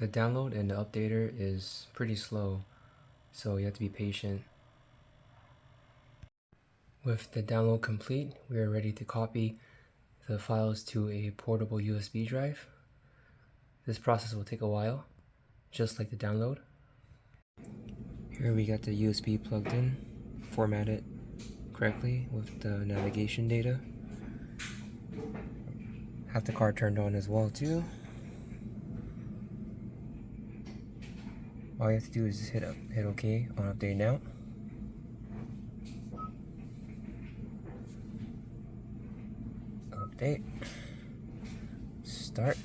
The download and the updater is pretty slow, so you have to be patient. With the download complete, we are ready to copy the files to a portable USB drive. This process will take a while, just like the download. Here we got the USB plugged in, formatted correctly with the navigation data. Have the car turned on as well too. All you have to do is hit OK on update now. Update. Start.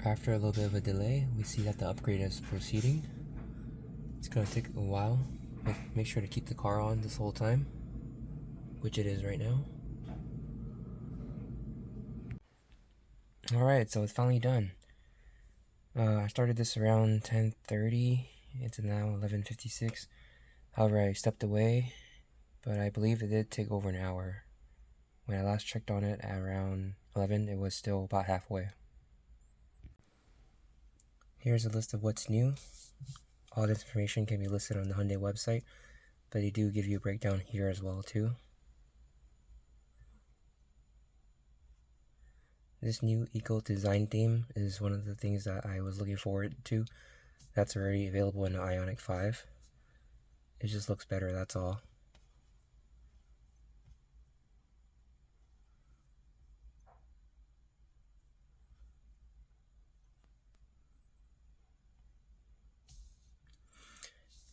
After a little bit of a delay, we see that the upgrade is proceeding. It's going to take a while. Make sure to keep the car on this whole time, which it is right now. Alright, so it's finally done. I started this around 10:30. It's now 11:56. However, I stepped away, but I believe it did take over an hour. When I last checked on it at around 11, it was still about halfway. Here's a list of what's new. All this information can be listed on the Hyundai website, but they do give you a breakdown here as well too. This new eco design theme is one of the things that I was looking forward to. That's already available in the Ioniq 5. It just looks better, that's all.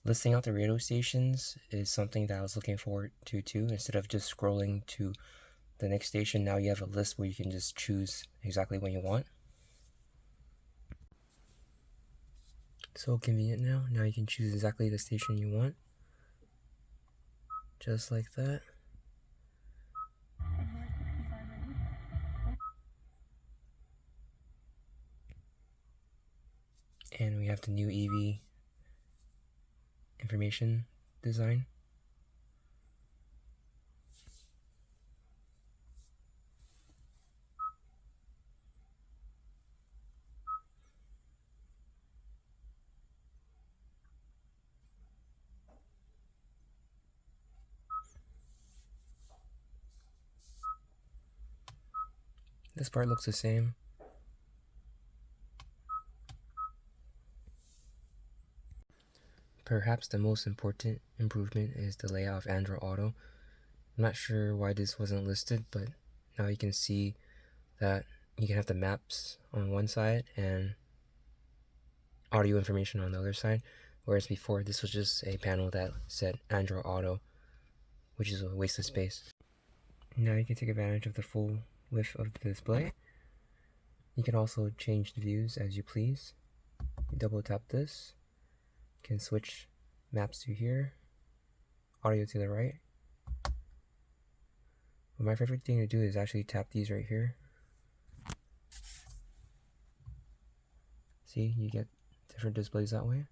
Listing out the radio stations is something that I was looking forward to too. Instead of just scrolling to the next station, now you have a list where you can just choose exactly what you want. So convenient now. Now you can choose exactly the station you want. Just like that. And we have the new EV information design. This part looks the same. Perhaps the most important improvement is the layout of Android Auto. I'm not sure why this wasn't listed, but now you can see that you can have the maps on one side and audio information on the other side, whereas before this was just a panel that said Android Auto, which is a waste of space. Now you can take advantage of the full width of the display. You can also change the views as you please. You double tap this, you can switch maps to here, audio to the right. But my favorite thing to do is actually tap these right here. See, you get different displays that way.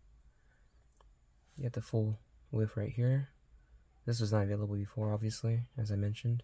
You get the full width right here. This was not available before, obviously, as I mentioned.